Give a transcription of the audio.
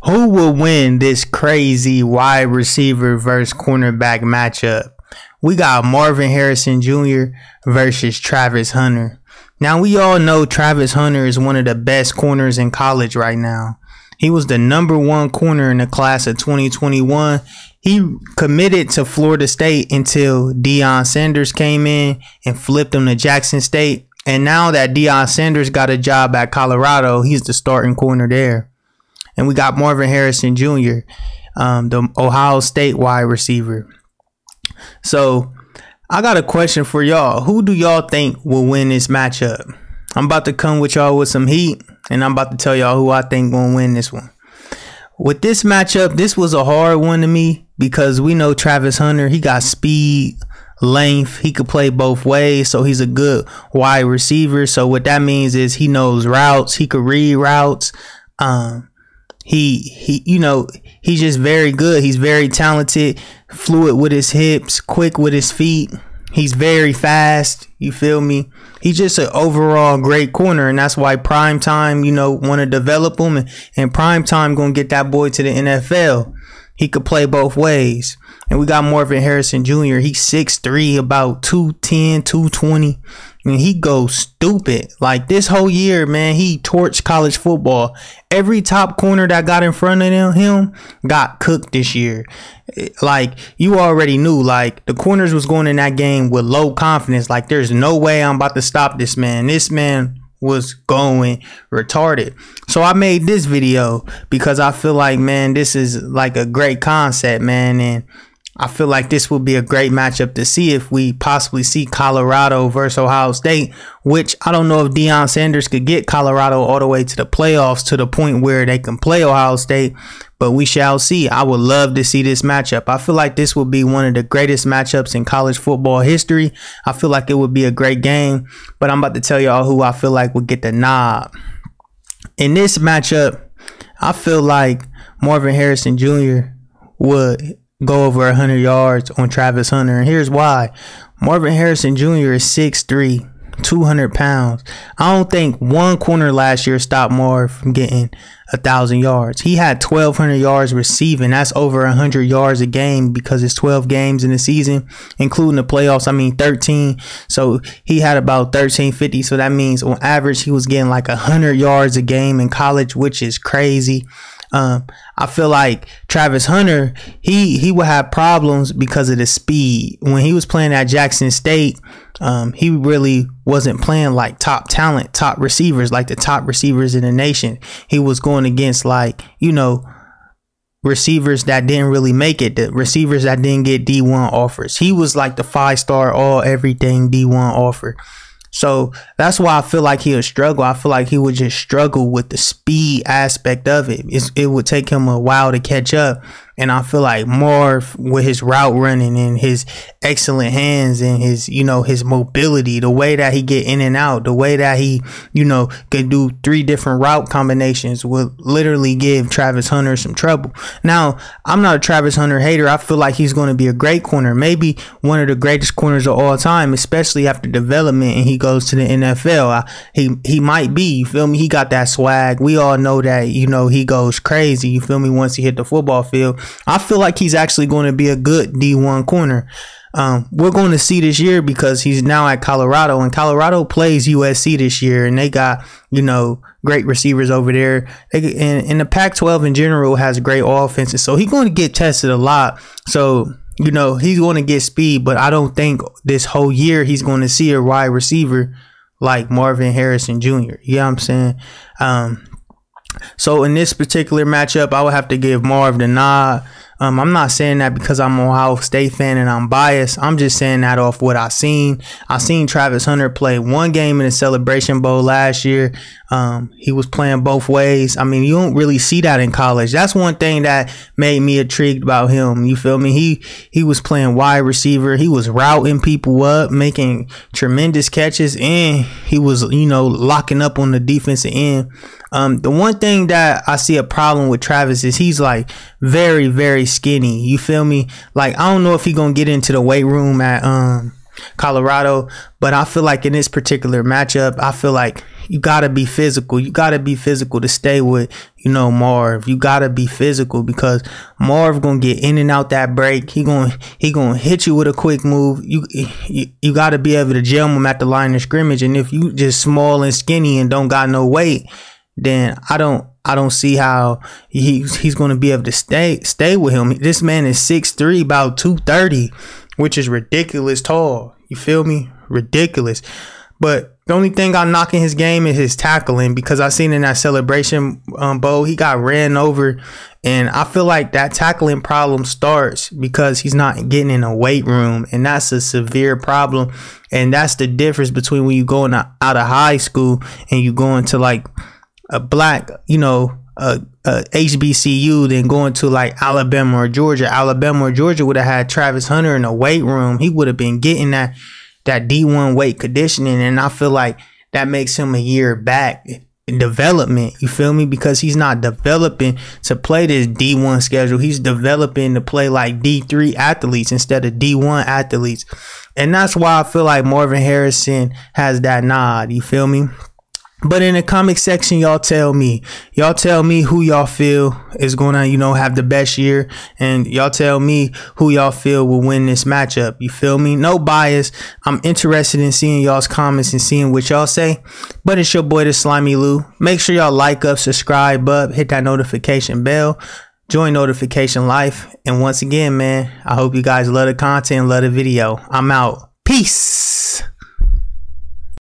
Who will win this crazy wide receiver versus cornerback matchup? We got Marvin Harrison Jr. versus Travis Hunter. Now, we all know Travis Hunter is one of the best corners in college right now. He was the #1 corner in the class of 2021. He committed to Florida State until Deion Sanders came in and flipped him to Jackson State. And now that Deion Sanders got a job at Colorado, he's the starting corner there. And we got Marvin Harrison Jr., the Ohio State wide receiver. So I got a question for y'all. Who do y'all think will win this matchup? I'm about to come with y'all with some heat, and I'm about to tell y'all who I think will win this one. With this matchup, this was a hard one to me because we know Travis Hunter, he got speed, length, he could play both ways, so he's a good wide receiver. So what that means is he knows routes, he could read routes. He's just very good. He's very talented, fluid with his hips, quick with his feet. He's very fast. You feel me? He's just an overall great corner, and that's why Prime Time, want to develop him, and Prime Time gonna get that boy to the NFL. He could play both ways. And we got Marvin Harrison Jr. He's 6'3", about 210, 220. And he goes stupid. Like this whole year, man, he torched college football. Every top corner that got in front of him got cooked this year. Like you already knew, like the corners was going in that game with low confidence. Like there's no way I'm about to stop this man. This man was going retarded. So I made this video because I feel like, man, this is like a great concept, man, and I feel like this will be a great matchup to see if we possibly see Colorado versus Ohio State, which I don't know if Deion Sanders could get Colorado all the way to the playoffs to the point where they can play Ohio State, but we shall see. I would love to see this matchup. I feel like this will be one of the greatest matchups in college football history. I feel like it would be a great game, but I'm about to tell y'all who I feel like would get the nod. In this matchup, I feel like Marvin Harrison Jr. would go over 100 yards on Travis Hunter. And here's why. Marvin Harrison Jr. is 6'3", 200 pounds. I don't think one corner last year stopped Marv from getting 1,000 yards. He had 1,200 yards receiving. That's over 100 yards a game because it's 12 games in the season, including the playoffs. 13. So he had about 1,350. So that means on average, he was getting like 100 yards a game in college, which is crazy. I feel like Travis Hunter, he would have problems because of the speed. When he was playing at Jackson State, he really wasn't playing like top talent, top receivers, like the top receivers in the nation. He was going against receivers that didn't really make it, the receivers that didn't get D1 offers. He was like the 5-star all everything D1 offer. So that's why I feel like he'll struggle. I feel like he would just struggle with the speed aspect of it. It would take him a while to catch up. And I feel like Marv, with his route running and his excellent hands and his, his mobility, the way that he get in and out, the way that he, can do 3 different route combinations will literally give Travis Hunter some trouble. Now, I'm not a Travis Hunter hater. I feel like he's going to be a great corner, maybe one of the greatest corners of all time, especially after development and he goes to the NFL. He might be, you feel me? He got that swag. We all know that, he goes crazy, you feel me, once he hit the football field. I feel like he's actually going to be a good D1 corner. We're going to see this year because he's now at Colorado, and Colorado plays USC this year, and they got, great receivers over there. And the Pac-12 in general has great offenses, so he's going to get tested a lot. So, he's going to get speed, but I don't think this whole year he's going to see a wide receiver like Marvin Harrison Jr. You know what I'm saying? So in this particular matchup, I would have to give Marv the nod. I'm not saying that because I'm an Ohio State fan and I'm biased. I'm just saying that off what I seen. I seen Travis Hunter play one game in the Celebration Bowl last year. He was playing both ways. You don't really see that in college. That's one thing that made me intrigued about him. You feel me? He was playing wide receiver. He was routing people up, making tremendous catches, and he was, locking up on the defensive end. The one thing that I see a problem with Travis is he's like very, very skinny. You feel me? Like, I don't know if he's gonna get into the weight room at Colorado, but I feel like in this particular matchup, I feel like you gotta be physical. You gotta be physical to stay with, you know, Marv. You gotta be physical because Marv gonna get in and out that break. He gonna hit you with a quick move. You gotta be able to jam him at the line of scrimmage. And if you just small and skinny and don't got no weight, then I don't see how he's gonna be able to stay with him. This man is 6'3", about 230, which is ridiculous tall. You feel me? Ridiculous. But the only thing I'm knocking his game is his tackling, because I seen in that celebration bowl, he got ran over. And I feel like that tackling problem starts because he's not getting in a weight room. And that's a severe problem. And that's the difference between when you going out of high school and you going to like a black, you know, HBCU, then going to like Alabama or Georgia. Alabama or Georgia would have had Travis Hunter in a weight room. He would have been getting that D1 weight conditioning, and I feel like that makes him a year back in development. You feel me? Because he's not developing to play this D1 schedule. He's developing to play like D3 athletes instead of D1 athletes. And that's why I feel like Marvin Harrison has that nod. You feel me? But in the comment section, y'all tell me who y'all feel is gonna, you know, have the best year, and y'all tell me who y'all feel will win this matchup. You feel me? No bias. I'm interested in seeing y'all's comments and seeing what y'all say. But it's your boy, the Slimy Lou. Make sure y'all like up, subscribe up, hit that notification bell, join Notification Life. And once again, man, I hope you guys love the content, love the video. I'm out. Peace.